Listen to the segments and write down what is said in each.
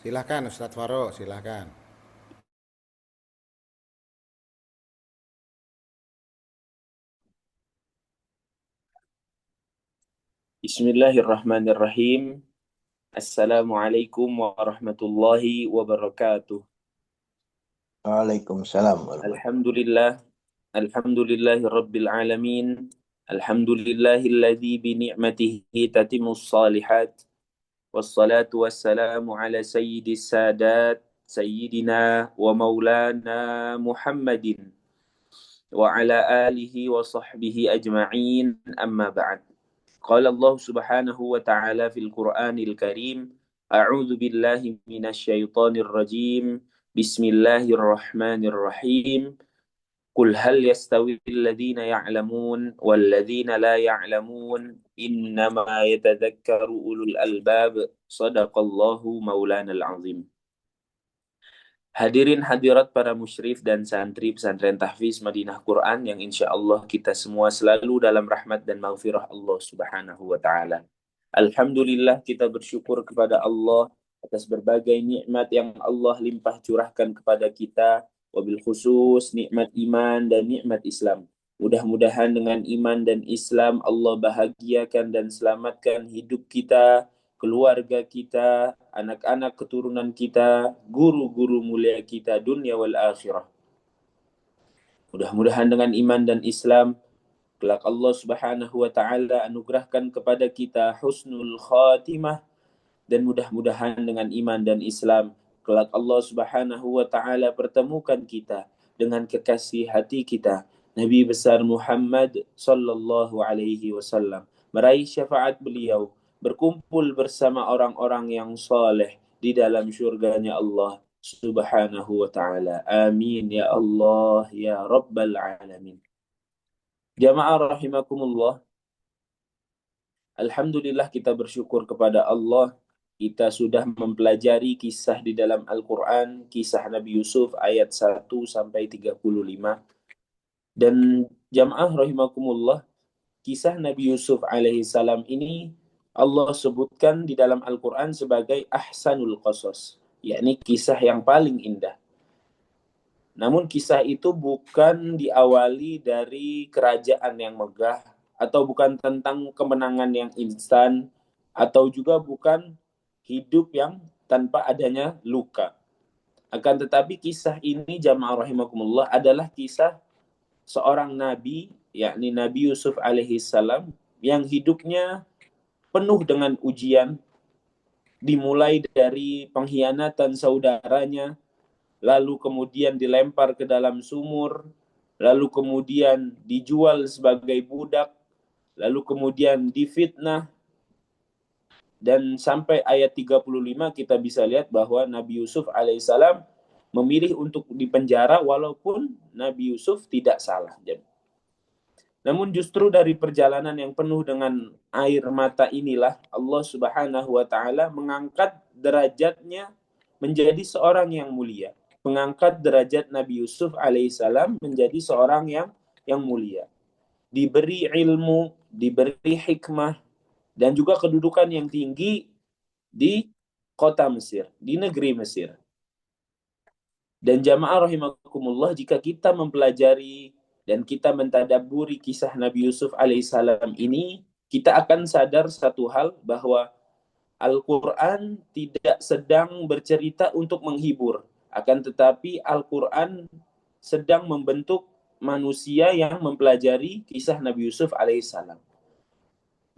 Silahkan Ustadz Faro, silahkan. Bismillahirrahmanirrahim. Assalamualaikum warahmatullahi wabarakatuh. Waalaikumsalam warahmatullahi. Alhamdulillah, alhamdulillahi rabbil alamin. Alhamdulillahilladzi bi ni'matihi tatimmus salihat. Wassalatu wassalamu ala sayyidis sadat, sayyidina wa maulana Muhammadin wa ala alihi wa sahbihi ajma'in, amma ba'd. قال الله سبحانه وتعالى في القرآن الكريم: أعوذ بالله من الشيطان الرجيم، بسم الله الرحمن الرحيم، قل هل يستوي الذين يعلمون والذين لا يعلمون إنما يتذكر أولو الألباب صدق الله مولانا العظيم. Hadirin hadirat para musyrif dan santri pesantren Tahfiz Madinah Quran yang insya Allah kita semua selalu dalam rahmat dan maghfirah Allah Subhanahu wa Ta'ala. Alhamdulillah, kita bersyukur kepada Allah atas berbagai nikmat yang Allah limpah curahkan kepada kita, wabil khusus nikmat iman dan nikmat Islam. Mudah-mudahan dengan iman dan Islam Allah bahagiakan dan selamatkan hidup kita, keluarga kita, anak-anak keturunan kita, guru-guru mulia kita dunia wal akhirah. Mudah-mudahan dengan iman dan Islam kelak Allah Subhanahu wa taala anugerahkan kepada kita husnul khatimah, dan mudah-mudahan dengan iman dan Islam kelak Allah Subhanahu wa taala pertemukan kita dengan kekasih hati kita Nabi besar Muhammad sallallahu alaihi wasallam, meraih syafaat beliau, berkumpul bersama orang-orang yang saleh di dalam syurganya Allah Subhanahu wa taala. Amin ya Allah ya rabbal alamin. Jamaah rahimakumullah, alhamdulillah kita bersyukur kepada Allah, kita sudah mempelajari kisah di dalam Al-Quran, kisah Nabi Yusuf ayat 1 sampai 35. Dan jamaah rahimakumullah, kisah Nabi Yusuf alaihissalam ini Allah sebutkan di dalam Al-Quran sebagai ahsanul qasas, yakni kisah yang paling indah. Namun kisah itu bukan diawali dari kerajaan yang megah, atau bukan tentang kemenangan yang instan, atau juga bukan hidup yang tanpa adanya luka. Akan tetapi kisah ini jamaah rahimakumullah adalah kisah seorang nabi, yakni Nabi Yusuf alaihissalam, yang hidupnya penuh dengan ujian, dimulai dari pengkhianatan saudaranya, lalu kemudian dilempar ke dalam sumur, lalu kemudian dijual sebagai budak, lalu kemudian difitnah, dan sampai ayat 35 kita bisa lihat bahwa Nabi Yusuf alaihissalam memilih untuk dipenjara walaupun Nabi Yusuf tidak salah. Namun justru dari perjalanan yang penuh dengan air mata inilah Allah Subhanahu wa taala mengangkat derajatnya menjadi seorang yang mulia. Mengangkat derajat Nabi Yusuf alaihissalam menjadi seorang yang mulia. Diberi ilmu, diberi hikmah, dan juga kedudukan yang tinggi di kota Mesir, di negeri Mesir. Dan jamaah rahimakumullah, jika kita mempelajari dan kita mentadabburi kisah Nabi Yusuf alaihissalam ini, kita akan sadar satu hal, bahwa Al-Quran tidak sedang bercerita untuk menghibur, akan tetapi Al-Quran sedang membentuk manusia yang mempelajari kisah Nabi Yusuf alaihissalam.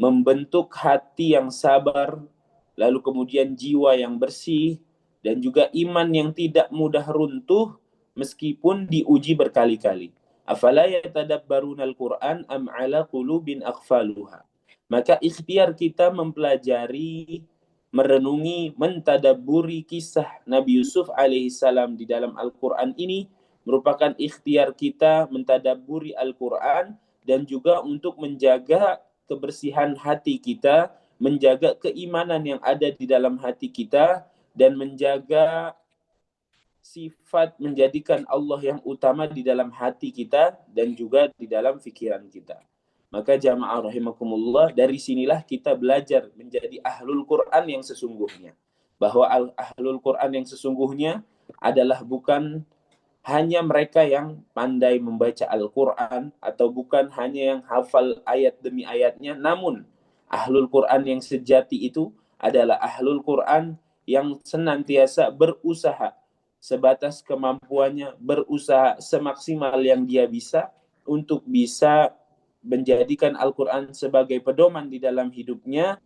Membentuk hati yang sabar, lalu kemudian jiwa yang bersih, dan juga iman yang tidak mudah runtuh meskipun diuji berkali-kali. Afala yatadabbaruna al-Qur'an am ala qulubin aqfaluha. Maka ikhtiar kita mempelajari, merenungi, mentadabburi kisah Nabi Yusuf alaihissalam di dalam Al-Quran ini merupakan ikhtiar kita mentadabburi Al-Quran, dan juga untuk menjaga kebersihan hati kita, menjaga keimanan yang ada di dalam hati kita, dan menjaga sifat menjadikan Allah yang utama di dalam hati kita dan juga di dalam fikiran kita. Maka jamaah rahimakumullah, dari sinilah kita belajar menjadi ahlul Quran yang sesungguhnya. bahwa ahlul Quran yang sesungguhnya adalah bukan hanya mereka yang pandai membaca Al-Quran atau bukan hanya yang hafal ayat demi ayatnya, namun ahlul Quran yang sejati itu adalah ahlul Quran yang senantiasa berusaha sebatas kemampuannya, berusaha semaksimal yang dia bisa untuk bisa menjadikan Al-Quran sebagai pedoman di dalam hidupnya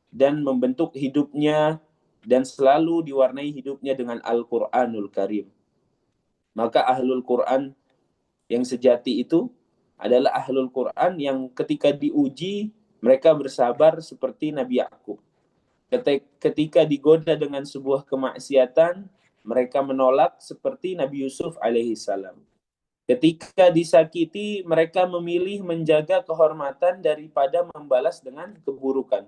dan membentuk hidupnya dan selalu diwarnai hidupnya dengan Al-Quranul Karim. Maka ahlul Quran yang sejati itu adalah ahlul Quran yang ketika diuji mereka bersabar seperti Nabi Yakub. Ketika digoda dengan sebuah kemaksiatan, mereka menolak seperti Nabi Yusuf alaihissalam. Ketika disakiti, mereka memilih menjaga kehormatan daripada membalas dengan keburukan.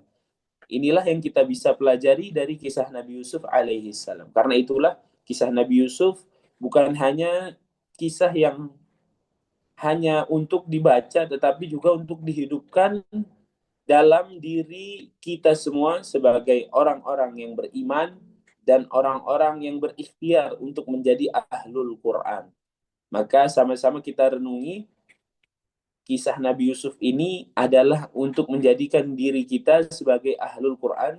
Inilah yang kita bisa pelajari dari kisah Nabi Yusuf alaihissalam. Karena itulah kisah Nabi Yusuf bukan hanya kisah yang hanya untuk dibaca, tetapi juga untuk dihidupkan dalam diri kita semua sebagai orang-orang yang beriman dan orang-orang yang berikhtiar untuk menjadi ahlul Quran. Maka sama-sama kita renungi kisah Nabi Yusuf ini adalah untuk menjadikan diri kita sebagai ahlul Quran,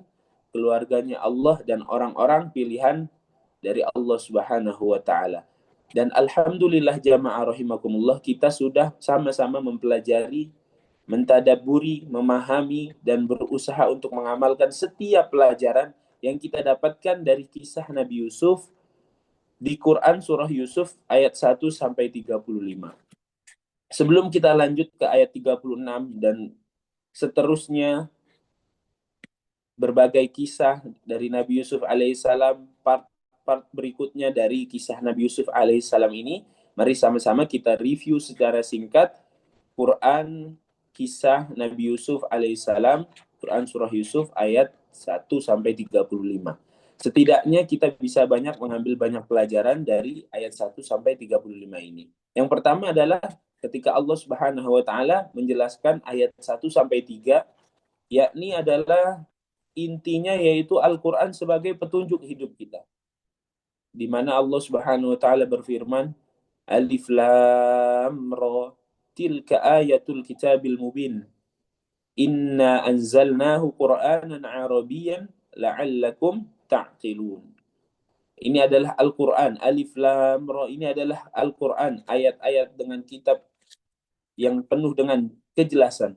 keluarganya Allah dan orang-orang pilihan dari Allah Subhanahu wa taala. Dan alhamdulillah jamaah rahimakumullah, kita sudah sama-sama mempelajari, mentadaburi, memahami dan berusaha untuk mengamalkan setiap pelajaran yang kita dapatkan dari kisah Nabi Yusuf di Quran surah Yusuf ayat 1 sampai 35. Sebelum kita lanjut ke ayat 36 dan seterusnya berbagai kisah dari Nabi Yusuf alaihissalam, part berikutnya dari kisah Nabi Yusuf alaihissalam ini, mari sama-sama kita review secara singkat Quran kisah Nabi Yusuf alaihissalam, Quran surah Yusuf ayat 1 sampai 35. Setidaknya kita bisa mengambil banyak pelajaran dari ayat 1 sampai 35 ini. Yang pertama adalah ketika Allah Subhanahu wa taala menjelaskan ayat 1 sampai 3, yakni adalah intinya yaitu Al-Qur'an sebagai petunjuk hidup kita. Di mana Allah Subhanahu wa taala berfirman, Alif Lam Ra, tilka ayatul kitabil mubin. Inna anzalnahu Qur'anan Arabiyyan la'allakum ta'qilun. Ini adalah Al-Quran. Alif Lam Ra, ini adalah Al-Quran. Ayat-ayat dengan kitab yang penuh dengan kejelasan.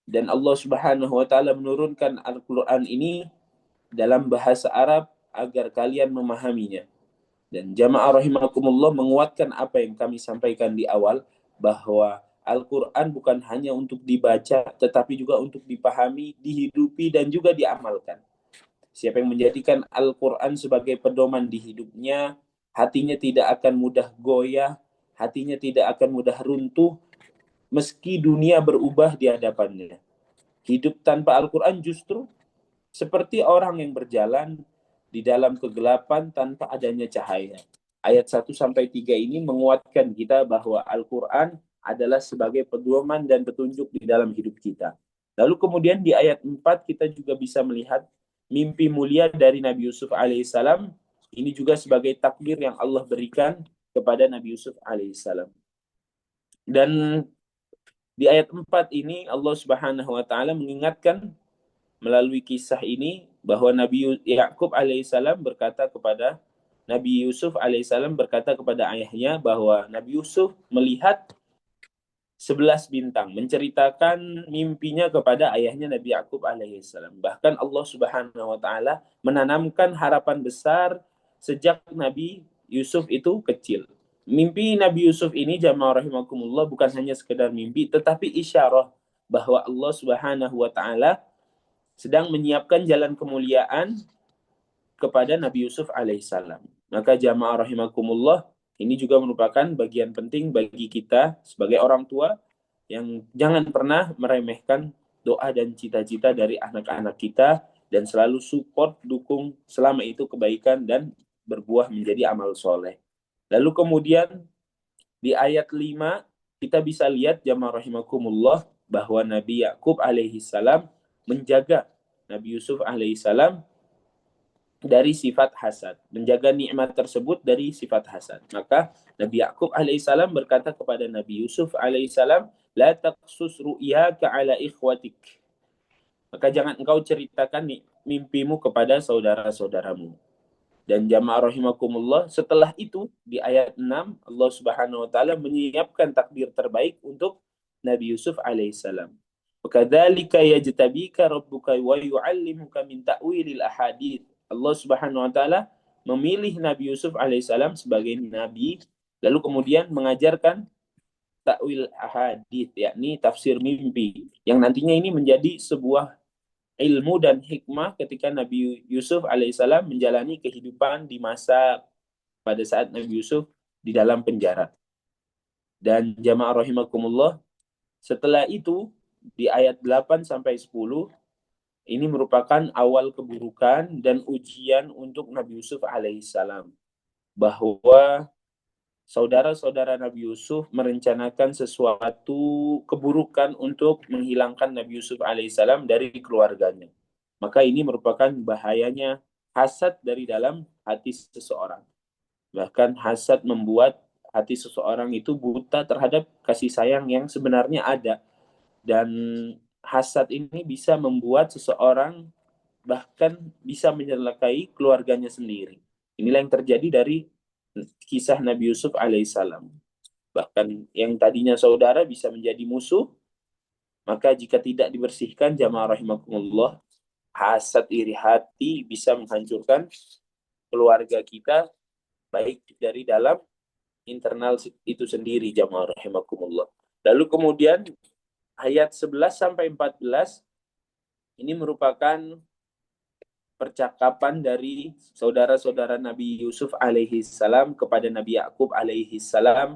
Dan Allah Subhanahu wa taala menurunkan Al-Quran ini dalam bahasa Arab agar kalian memahaminya. Dan jamaah rahimakumullah menguatkan apa yang kami sampaikan di awal, bahwa Al-Quran bukan hanya untuk dibaca, tetapi juga untuk dipahami, dihidupi, dan juga diamalkan. Siapa yang menjadikan Al-Quran sebagai pedoman di hidupnya, hatinya tidak akan mudah goyah, hatinya tidak akan mudah runtuh, meski dunia berubah di hadapannya. Hidup tanpa Al-Quran justru seperti orang yang berjalan di dalam kegelapan tanpa adanya cahaya. Ayat 1 sampai 3 ini menguatkan kita bahwa Al-Quran adalah sebagai pedoman dan petunjuk di dalam hidup kita. Lalu kemudian di ayat 4 kita juga bisa melihat mimpi mulia dari Nabi Yusuf alaihissalam. Ini juga sebagai takdir yang Allah berikan kepada Nabi Yusuf alaihissalam. Dan di ayat 4 ini Allah Subhanahu wa taala mengingatkan melalui kisah ini bahwa Nabi Yakub alaihissalam berkata kepada Nabi Yusuf alaihissalam berkata kepada ayahnya bahwa Nabi Yusuf melihat 11 bintang, menceritakan mimpinya kepada ayahnya Nabi Yakub alaihissalam. Bahkan Allah Subhanahu wa taala menanamkan harapan besar sejak Nabi Yusuf itu kecil. Mimpi Nabi Yusuf ini jamaah rahimakumullah bukan hanya sekedar mimpi, tetapi isyarah bahwa Allah Subhanahu wa taala sedang menyiapkan jalan kemuliaan kepada Nabi Yusuf alaihissalam. Maka jamaah rahimakumullah, ini juga merupakan bagian penting bagi kita sebagai orang tua yang jangan pernah meremehkan doa dan cita-cita dari anak-anak kita dan selalu support, dukung selama itu kebaikan dan berbuah menjadi amal soleh. Lalu kemudian di ayat 5 kita bisa lihat jamaah rahimakumullah bahwa Nabi Yakub alaihissalam menjaga Nabi Yusuf alaihissalam dari sifat hasad, menjaga nikmat tersebut dari sifat hasad. Maka Nabi Yakub alaihissalam berkata kepada Nabi Yusuf alaihissalam, la taqsus ru'yaka ala ikhwatik. Maka jangan engkau ceritakan mimpimu kepada saudara-saudaramu. Dan jamaah rahimakumullah, setelah itu di ayat 6 Allah Subhanahu wa taala menyiapkan takdir terbaik untuk Nabi Yusuf alaihissalam. Wakadzalika yajtabika rabbuka wa yu'allimuka min ta'wilil ahadits. Allah Subhanahu wa taala memilih Nabi Yusuf alaihissalam sebagai nabi, lalu kemudian mengajarkan takwil ahadits, yakni tafsir mimpi, yang nantinya ini menjadi sebuah ilmu dan hikmah ketika Nabi Yusuf alaihissalam menjalani kehidupan di masa pada saat Nabi Yusuf di dalam penjara. Dan jamaah rahimakumullah, setelah itu di ayat 8 sampai 10 ini merupakan awal keburukan dan ujian untuk Nabi Yusuf alaihissalam, bahwa saudara-saudara Nabi Yusuf merencanakan sesuatu keburukan untuk menghilangkan Nabi Yusuf alaihissalam dari keluarganya. Maka ini merupakan bahayanya hasad dari dalam hati seseorang. Bahkan hasad membuat hati seseorang itu buta terhadap kasih sayang yang sebenarnya ada. Dan hasad ini bisa membuat seseorang bahkan bisa menyelakai keluarganya sendiri. Inilah yang terjadi dari kisah Nabi Yusuf alaihissalam. Bahkan yang tadinya saudara bisa menjadi musuh, maka jika tidak dibersihkan, jamaah rahimakumullah, hasad iri hati bisa menghancurkan keluarga kita, baik dari dalam internal itu sendiri, jamaah rahimakumullah. Lalu kemudian ayat 11 sampai 14 ini merupakan percakapan dari saudara-saudara Nabi Yusuf alaihi salam kepada Nabi Yakub alaihi salam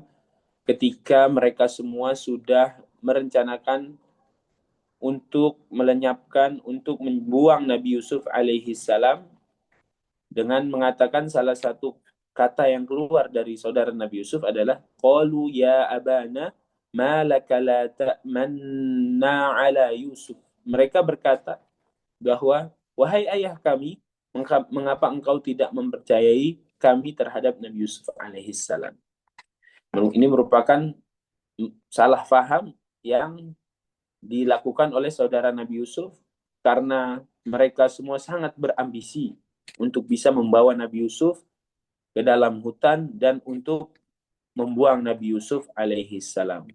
ketika mereka semua sudah merencanakan untuk melenyapkan, untuk membuang Nabi Yusuf alaihi salam, dengan mengatakan salah satu kata yang keluar dari saudara Nabi Yusuf adalah qalu ya abana ma laka la ta'manna ala Yusuf. Mereka berkata bahwa wahai ayah kami, mengapa engkau tidak mempercayai kami terhadap Nabi Yusuf alaihi salam. Ini merupakan salah faham yang dilakukan oleh saudara Nabi Yusuf karena mereka semua sangat berambisi untuk bisa membawa Nabi Yusuf ke dalam hutan dan untuk membuang Nabi Yusuf alaihi salam.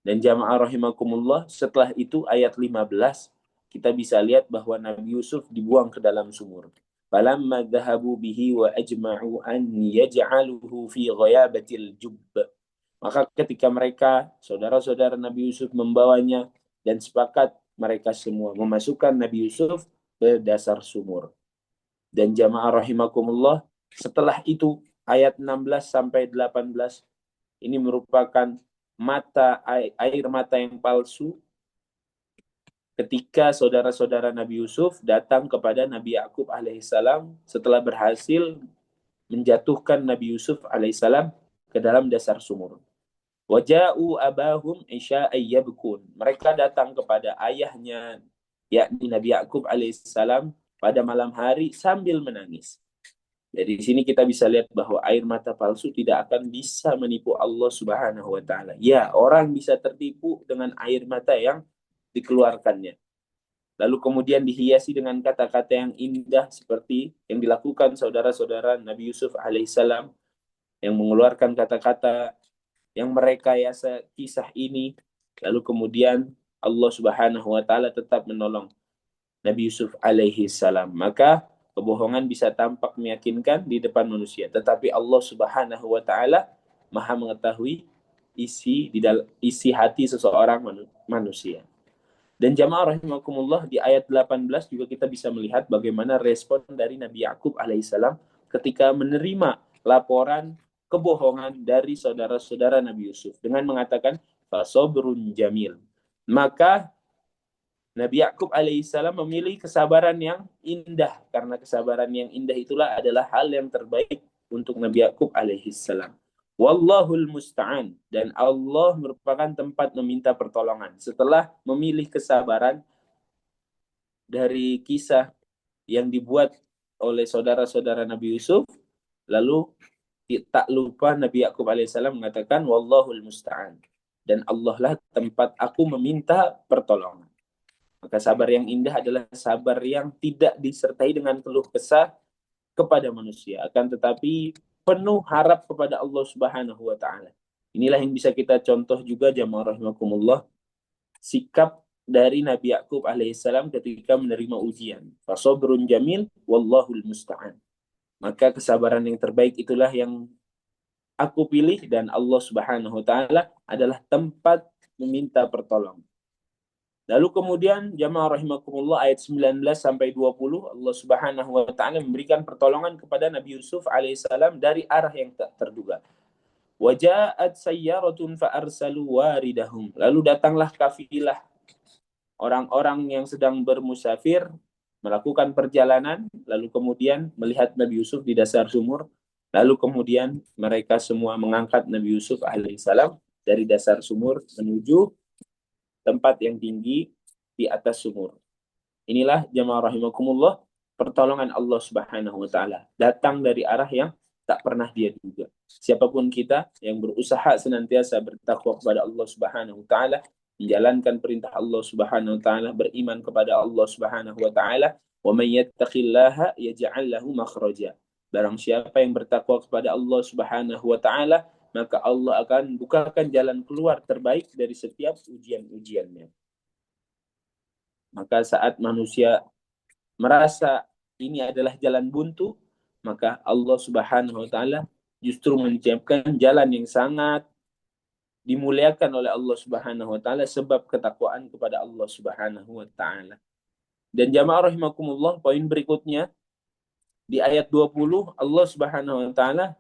Dan jamaah rahimakumullah, setelah itu ayat 15 kita bisa lihat bahwa Nabi Yusuf dibuang ke dalam sumur. Falamma dhahabu bihi wa ajma'u an yaj'aluhu fi ghayabatil jubb. Maka ketika mereka, saudara-saudara Nabi Yusuf membawanya, dan sepakat mereka semua memasukkan Nabi Yusuf ke dasar sumur. Dan jamaah rahimakumullah, setelah itu ayat 16 sampai 18 ini merupakan air mata yang palsu ketika saudara-saudara Nabi Yusuf datang kepada Nabi Yakub alaihissalam setelah berhasil menjatuhkan Nabi Yusuf alaihissalam ke dalam dasar sumur. Waja'u abahum isya'ay yabkun. Mereka datang kepada ayahnya, yakni Nabi Yakub alaihissalam, pada malam hari sambil menangis. Dari sini kita bisa lihat bahwa air mata palsu tidak akan bisa menipu Allah Subhanahu wa taala. Ya, orang bisa tertipu dengan air mata yang dikeluarkannya. Lalu kemudian dihiasi dengan kata-kata yang indah seperti yang dilakukan saudara-saudara Nabi Yusuf alaihissalam, yang mengeluarkan kata-kata yang merekayasa kisah ini. Lalu kemudian Allah Subhanahu wa taala tetap menolong Nabi Yusuf alaihi salam. Maka kebohongan bisa tampak meyakinkan di depan manusia, tetapi Allah Subhanahu wa taala Maha mengetahui isi hati seseorang manusia. Dan jamaah rahimakumullah, di ayat 18 juga kita bisa melihat bagaimana respon dari Nabi Yakub alaihissalam ketika menerima laporan kebohongan dari saudara-saudara Nabi Yusuf dengan mengatakan fasobrun jamil. Maka Nabi Yakub alaihissalam memilih kesabaran yang indah, karena kesabaran yang indah itulah adalah hal yang terbaik untuk Nabi Yakub alaihissalam. Wallahul musta'an, dan Allah merupakan tempat meminta pertolongan. Setelah memilih kesabaran dari kisah yang dibuat oleh saudara-saudara Nabi Yusuf. Lalu tak lupa Nabi Yakub alaihissalam mengatakan wallahul musta'an, dan Allah lah tempat aku meminta pertolongan. Maka sabar yang indah adalah sabar yang tidak disertai dengan keluh kesah kepada manusia, akan tetapi penuh harap kepada Allah Subhanahu wa taala. Inilah yang bisa kita contoh juga jamaah rahimakumullah, sikap dari Nabi Yakub alaihissalam ketika menerima ujian. Fasobrun jamil wallahul musta'an. Maka kesabaran yang terbaik itulah yang aku pilih, dan Allah Subhanahu wa taala adalah tempat meminta pertolongan. Lalu kemudian jamaah rahimakumullah ayat 19 sampai 20 Allah Subhanahu wa taala memberikan pertolongan kepada Nabi Yusuf alaihissalam dari arah yang tak terduga. Waja'at sayyaratun fa'arsalu waridahum. Lalu datanglah kafilah orang-orang yang sedang bermusafir melakukan perjalanan, lalu kemudian melihat Nabi Yusuf di dasar sumur, lalu kemudian mereka semua mengangkat Nabi Yusuf alaihissalam dari dasar sumur menuju tempat yang tinggi di atas sumur. Inilah jamaah rahimakumullah, pertolongan Allah Subhanahu wa taala datang dari arah yang tak pernah dia duga. Siapapun kita yang berusaha senantiasa bertakwa kepada Allah Subhanahu wa taala, menjalankan perintah Allah Subhanahu wa taala, beriman kepada Allah Subhanahu wa taala, wa may yattaqillaha yaj'al lahu makhraja. Barang siapa yang bertakwa kepada Allah Subhanahu wa taala, maka Allah akan bukakan jalan keluar terbaik dari setiap ujian-ujiannya. Maka saat manusia merasa ini adalah jalan buntu, maka Allah Subhanahu wa taala justru menciptakan jalan yang sangat dimuliakan oleh Allah Subhanahu wa taala sebab ketakwaan kepada Allah Subhanahu wa taala. Dan jamaah rahimakumullah, poin berikutnya di ayat 20 Allah Subhanahu wa taala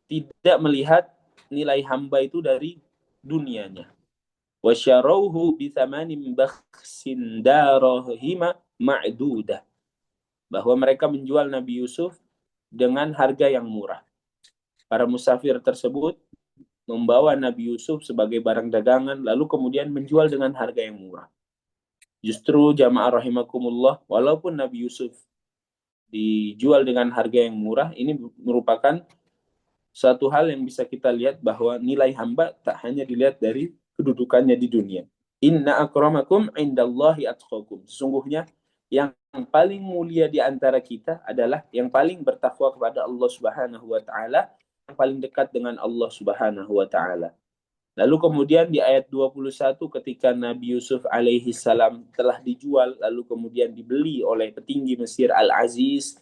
tidak melihat nilai hamba itu dari dunianya. Wasyarauhu bithamanin bakhsin darahima ma'dudah. Bahwa mereka menjual Nabi Yusuf dengan harga yang murah. Para musafir tersebut membawa Nabi Yusuf sebagai barang dagangan, lalu kemudian menjual dengan harga yang murah. Justru jamaah rahimakumullah, walaupun Nabi Yusuf dijual dengan harga yang murah, ini merupakan suatu hal yang bisa kita lihat bahwa nilai hamba tak hanya dilihat dari kedudukannya di dunia. Inna akramakum indallahi atqakum. Sesungguhnya yang paling mulia di antara kita adalah yang paling bertakwa kepada Allah Subhanahu wa taala, yang paling dekat dengan Allah Subhanahu wa taala. Lalu kemudian di ayat 21 ketika Nabi Yusuf alaihi salam telah dijual, lalu kemudian dibeli oleh petinggi Mesir Al-Aziz,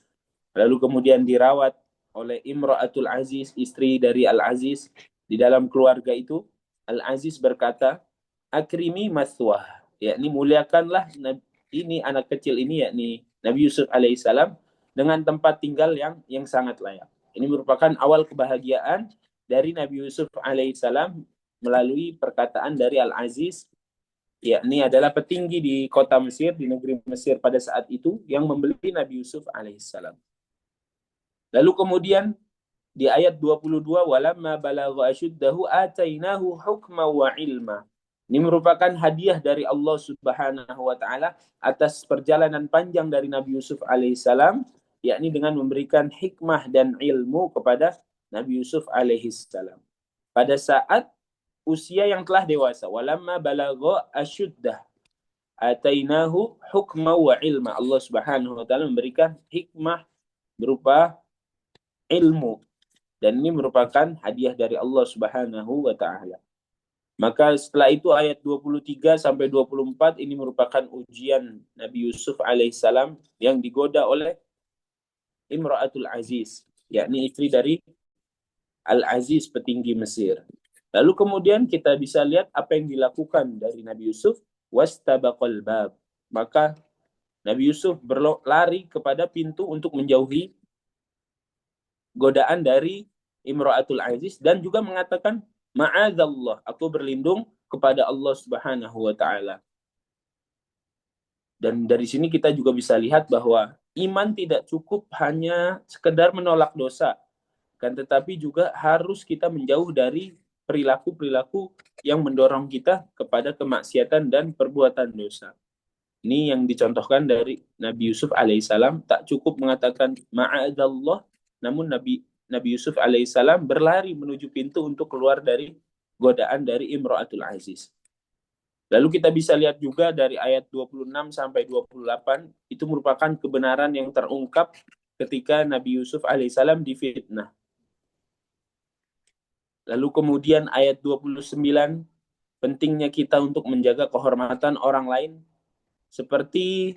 lalu kemudian dirawat oleh Imra'atul Aziz, istri dari Al-Aziz. Di dalam keluarga itu Al-Aziz berkata, akrimi mathwah, yakni muliakanlah ini anak kecil ini, yakni Nabi Yusuf alaihissalam, dengan tempat tinggal yang sangat layak. Ini merupakan awal kebahagiaan dari Nabi Yusuf alaihissalam melalui perkataan dari Al-Aziz, yakni adalah petinggi di kota Mesir, di negeri Mesir pada saat itu, yang membeli Nabi Yusuf alaihissalam. Lalu kemudian di ayat 22, walamma balagha asyuddahu atainahu hukma wa ilma. Ini merupakan hadiah dari Allah Subhanahu wa taala atas perjalanan panjang dari Nabi Yusuf alaihissalam, yakni dengan memberikan hikmah dan ilmu kepada Nabi Yusuf alaihissalam. Pada saat usia yang telah dewasa, walamma balagha asyuddah atainahu hukma wa ilma. Allah Subhanahu wa taala memberikan hikmah berupa ilmu, dan ini merupakan hadiah dari Allah Subhanahu wa taala. Maka setelah itu ayat 23 sampai 24 ini merupakan ujian Nabi Yusuf alaihissalam yang digoda oleh Imra'atul Aziz, yakni istri dari Al-Aziz petinggi Mesir. Lalu kemudian kita bisa lihat apa yang dilakukan dari Nabi Yusuf, wastabaqal bab. Maka Nabi Yusuf berlari kepada pintu untuk menjauhi godaan dari Imra'atul Aziz, dan juga mengatakan ma'adzallah, aku berlindung kepada Allah Subhanahu wa taala. Dan dari sini kita juga bisa lihat bahwa iman tidak cukup hanya sekedar menolak dosa, kan tetapi juga harus kita menjauh dari perilaku-perilaku yang mendorong kita kepada kemaksiatan dan perbuatan dosa. Ini yang dicontohkan dari Nabi Yusuf alaihissalam, tak cukup mengatakan ma'adallah, namun Nabi Yusuf alaihissalam berlari menuju pintu untuk keluar dari godaan dari Imra'atul Aziz. Lalu kita bisa lihat juga dari ayat 26 sampai 28, itu merupakan kebenaran yang terungkap ketika Nabi Yusuf alaihissalam difitnah. Lalu kemudian ayat 29, pentingnya kita untuk menjaga kehormatan orang lain seperti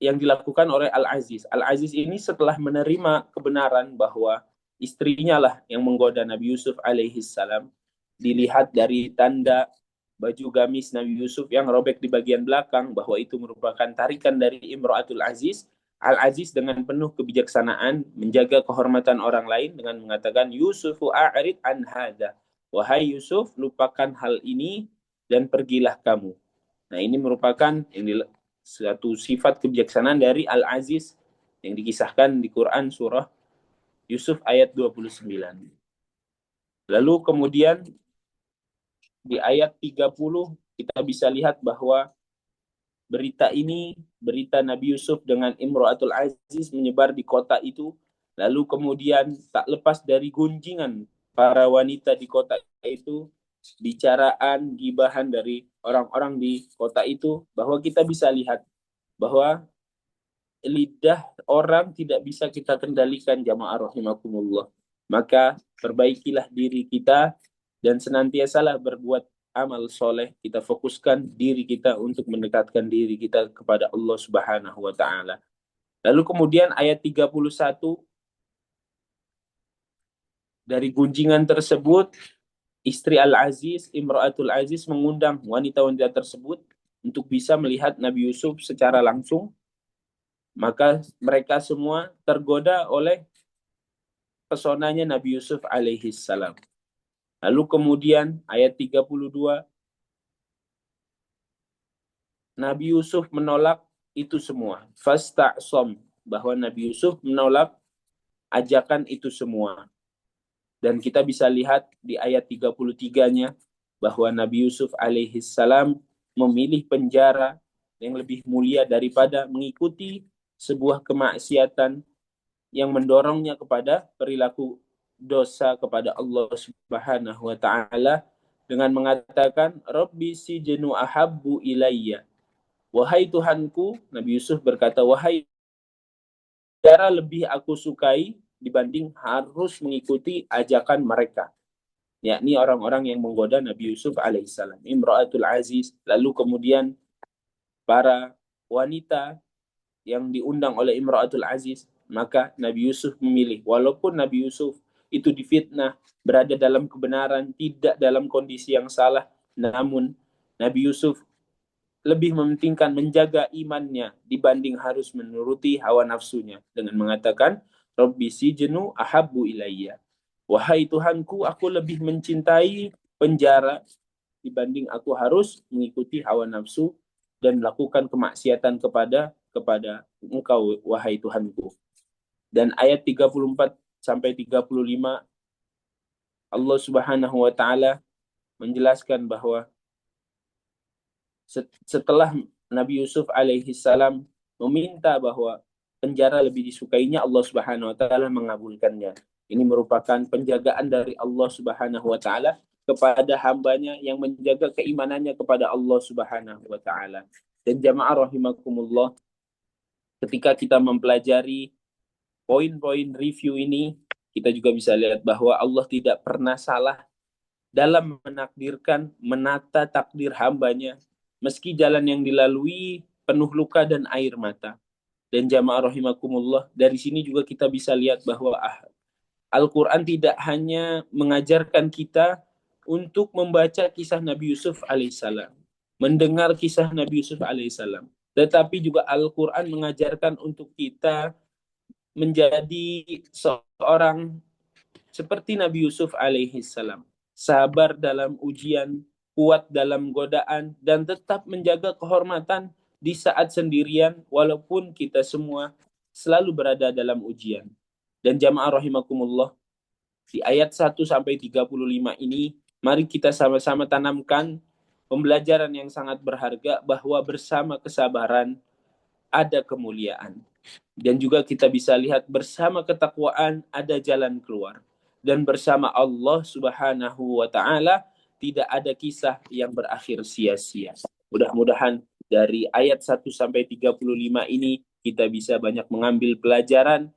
yang dilakukan oleh Al-Aziz. Al-Aziz ini setelah menerima kebenaran bahwa istrinya lah yang menggoda Nabi Yusuf alaihissalam, dilihat dari tanda baju gamis Nabi Yusuf yang robek di bagian belakang bahwa itu merupakan tarikan dari Imra'atul Aziz. Al-Aziz dengan penuh kebijaksanaan menjaga kehormatan orang lain dengan mengatakan, Yusufu a'rid an hadha. Wahai Yusuf, lupakan hal ini dan pergilah kamu. Nah, ini merupakan suatu sifat kebijaksanaan dari Al-Aziz yang dikisahkan di Quran surah Yusuf ayat 29. Lalu kemudian di ayat 30 kita bisa lihat bahwa berita Nabi Yusuf dengan Imra'atul Aziz menyebar di kota itu. Lalu kemudian tak lepas dari gunjingan para wanita di kota itu, bicaraan, gibahan dari orang-orang di kota itu, bahwa kita bisa lihat bahwa lidah orang tidak bisa kita kendalikan, jamaah rahimakumullah. Maka perbaikilah diri kita dan senantiasalah berbuat amal soleh. Kita fokuskan diri kita untuk mendekatkan diri kita kepada Allah Subhanahu wa taala. Lalu kemudian ayat 31, dari gunjingan tersebut istri Al-Aziz, Imra'atul Aziz mengundang wanita-wanita tersebut untuk bisa melihat Nabi Yusuf secara langsung. Maka mereka semua tergoda oleh pesonanya Nabi Yusuf alaihissalam. Lalu kemudian ayat 32, Nabi Yusuf menolak itu semua. Fasta'som, bahwa Nabi Yusuf menolak ajakan itu semua. Dan kita bisa lihat di ayat 33-nya bahwa Nabi Yusuf alaihissalam memilih penjara yang lebih mulia daripada mengikuti sebuah kemaksiatan yang mendorongnya kepada perilaku dosa kepada Allah Subhanahu wa taala dengan mengatakan Rabbi sijnu ahabbu ilayya. Wahai Tuhanku, Nabi Yusuf berkata, wahai penjara lebih aku sukai dibanding harus mengikuti ajakan mereka, yakni orang-orang yang menggoda Nabi Yusuf alaihissalam, Imra'atul Aziz. Lalu kemudian para wanita yang diundang oleh Imra'atul Aziz. Maka Nabi Yusuf memilih, walaupun Nabi Yusuf itu difitnah, berada dalam kebenaran, tidak dalam kondisi yang salah, namun Nabi Yusuf lebih mementingkan menjaga imannya dibanding harus menuruti hawa nafsunya dengan mengatakan, Rabbi sijnu ahabbu ilayya. Wahai Tuhanku, aku lebih mencintai penjara dibanding aku harus mengikuti hawa nafsu dan melakukan kemaksiatan kepada engkau, wahai Tuhanku. Dan ayat 34 sampai 35, Allah Subhanahu wa taala menjelaskan bahwa setelah Nabi Yusuf alaihissalam meminta bahwa penjara lebih disukainya, Allah Subhanahu wa taala mengabulkannya. Ini merupakan penjagaan dari Allah Subhanahu wa taala kepada hambanya yang menjaga keimanannya kepada Allah Subhanahu wa taala. Dan jamaah rahimakumullah, ketika kita mempelajari poin-poin review ini, kita juga bisa lihat bahwa Allah tidak pernah salah dalam menakdirkan, menata takdir hambanya, meski jalan yang dilalui penuh luka dan air mata. Dan jamaah rahimakumullah, dari sini juga kita bisa lihat bahwa Al-Quran tidak hanya mengajarkan kita untuk membaca kisah Nabi Yusuf alaihissalam, mendengar kisah Nabi Yusuf alaihissalam, tetapi juga Al-Quran mengajarkan untuk kita menjadi seorang seperti Nabi Yusuf alaihissalam, sabar dalam ujian, kuat dalam godaan, dan tetap menjaga kehormatan di saat sendirian walaupun kita semua selalu berada dalam ujian. Dan jamaah rahimakumullah, di ayat 1 sampai 35 ini, mari kita sama-sama tanamkan pembelajaran yang sangat berharga bahwa bersama kesabaran ada kemuliaan. Dan juga kita bisa lihat bersama ketakwaan ada jalan keluar. Dan bersama Allah Subhanahu wa taala tidak ada kisah yang berakhir sia-sia. Mudah-mudahan dari ayat 1 sampai 35 ini kita bisa banyak mengambil pelajaran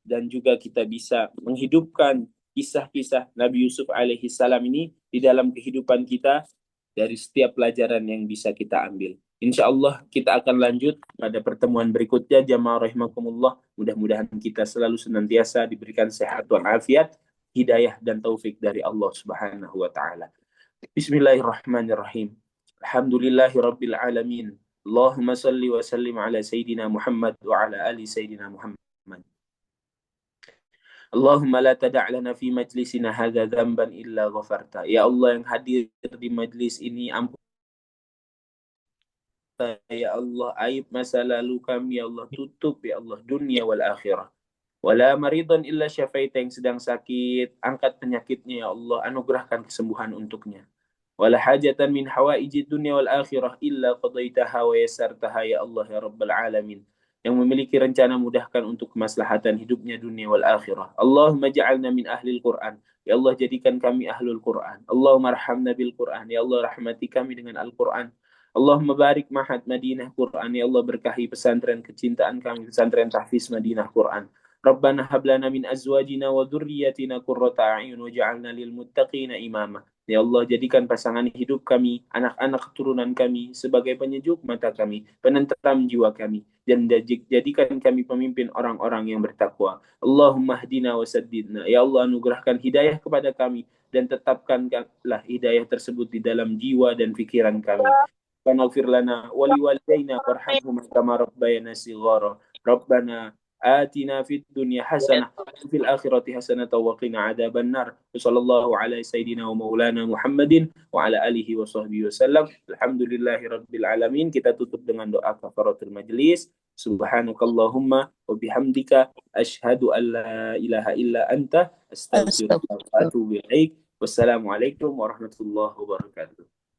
dan juga kita bisa menghidupkan kisah-kisah Nabi Yusuf alaihi salam ini di dalam kehidupan kita dari setiap pelajaran yang bisa kita ambil. Insya Allah kita akan lanjut pada pertemuan berikutnya. Jamaah rahimakumullah. Mudah-mudahan kita selalu senantiasa diberikan sehat walafiat, hidayah dan taufik dari Allah Subhanahu wa taala. Bismillahirrahmanirrahim. Alhamdulillahi rabbil alamin. Allahumma salli wa sallim ala sayyidina Muhammad wa ala ali sayyidina Muhammad. Allahumma la tada' lana fi majlisina hadza dzamban illa ghafarta. Ya Allah yang hadir di majlis ini, ampun ya Allah aib masa lalu kami, ya Allah tutup ya Allah dunia wal akhirah. Wala maridan illa syafaita, yang sedang sakit angkat penyakitnya ya Allah, anugerahkan kesembuhan untuknya. Wala hajatan min hawaiji dunia wal akhirah illa qadaitaha wa yassartaha ya Allah ya rabbal alamin. Yang memiliki rencana mudahkan untuk kemaslahatan hidupnya dunia wal akhirah. Allahumma ja'alna min ahlil Qur'an. Ya Allah jadikan kami ahlul Qur'an. Allahumma arhamna bil Qur'an. Ya Allah rahmati kami dengan Al-Qur'an. Allahumma barik Mahad Madinah Quran. Ya Allah berkahi pesantren kecintaan kami, pesantren tahfiz Madinah Quran. Rabbana hablana min azwajina wa dhurriyyatina qurrata a'yun waj'alna lil muttaqina imama. Ya Allah jadikan pasangan hidup kami, anak-anak keturunan kami sebagai penyejuk mata kami, penenteram jiwa kami, dan jadikan kami pemimpin orang-orang yang bertakwa. Allahumma hdina wa saddidna. Ya Allah anugerahkan hidayah kepada kami dan tetapkanlah hidayah tersebut di dalam jiwa dan pikiran kami. ربنا اغفر لنا ولوالدينا وارحمهما كما ربيانا صغارا ربنا آتنا في الدنيا حسنة وفي الآخرة حسنة وقنا عذاب النار وصلى الله على سيدنا ومولانا Muhammadin wa ala alihi wa sahbihi wasallam. Alhamdulillahi rabbil alamin. Kita tutup dengan doa kafaratul majlis. Subhanakallahumma wa bihamdika asyhadu an la ilaha illa anta astaghfiruka wa atubu ilaik. Wassalamualaikum warahmatullahi wabarakatuh.